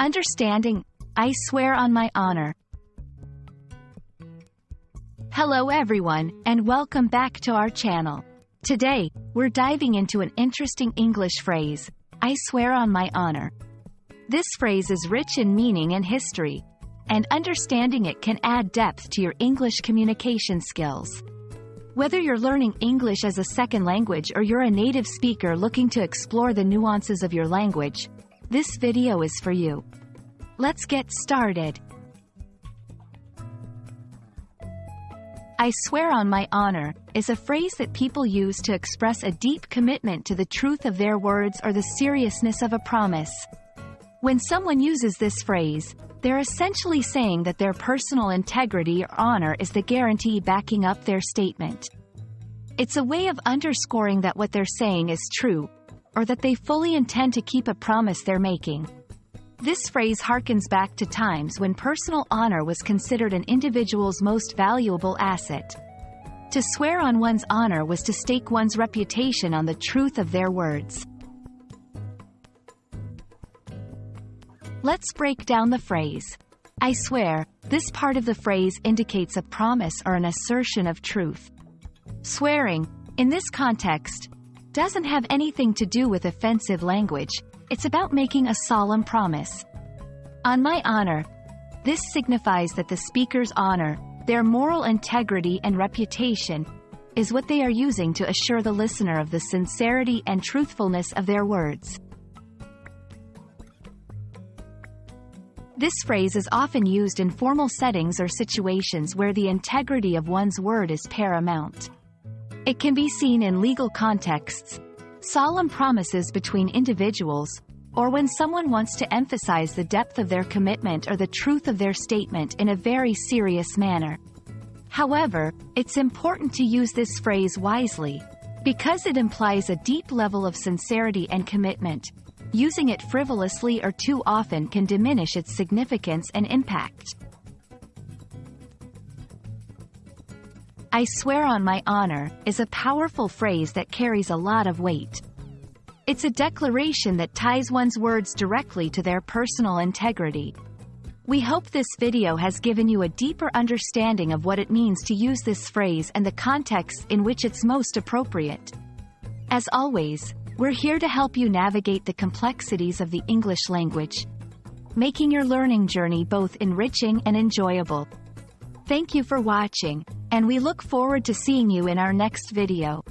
Understanding, I swear on my honor. Hello everyone, and welcome back to our channel. Today, we're diving into an interesting English phrase, I swear on my honor. This phrase is rich in meaning and history, and understanding it can add depth to your English communication skills. Whether you're learning English as a second language or you're a native speaker looking to explore the nuances of your language, this video is for you. Let's get started. I swear on my honor is a phrase that people use to express a deep commitment to the truth of their words or the seriousness of a promise. When someone uses this phrase, they're essentially saying that their personal integrity or honor is the guarantee backing up their statement. It's a way of underscoring that what they're saying is true, or that they fully intend to keep a promise they're making. This phrase harkens back to times when personal honor was considered an individual's most valuable asset. To swear on one's honor was to stake one's reputation on the truth of their words. Let's break down the phrase. I swear. This part of the phrase indicates a promise or an assertion of truth. Swearing, in this context, doesn't have anything to do with offensive language. It's about making a solemn promise. On my honor. This signifies that the speaker's honor, their moral integrity and reputation, is what they are using to assure the listener of the sincerity and truthfulness of their words. This phrase is often used in formal settings or situations where the integrity of one's word is paramount. It can be seen in legal contexts, solemn promises between individuals, or when someone wants to emphasize the depth of their commitment or the truth of their statement in a very serious manner. However, it's important to use this phrase wisely, because it implies a deep level of sincerity and commitment. Using it frivolously or too often can diminish its significance and impact. I swear on my honor is a powerful phrase that carries a lot of weight. It's a declaration that ties one's words directly to their personal integrity. We hope this video has given you a deeper understanding of what it means to use this phrase and the context in which it's most appropriate. As always, we're here to help you navigate the complexities of the English language, making your learning journey both enriching and enjoyable. Thank you for watching, and we look forward to seeing you in our next video.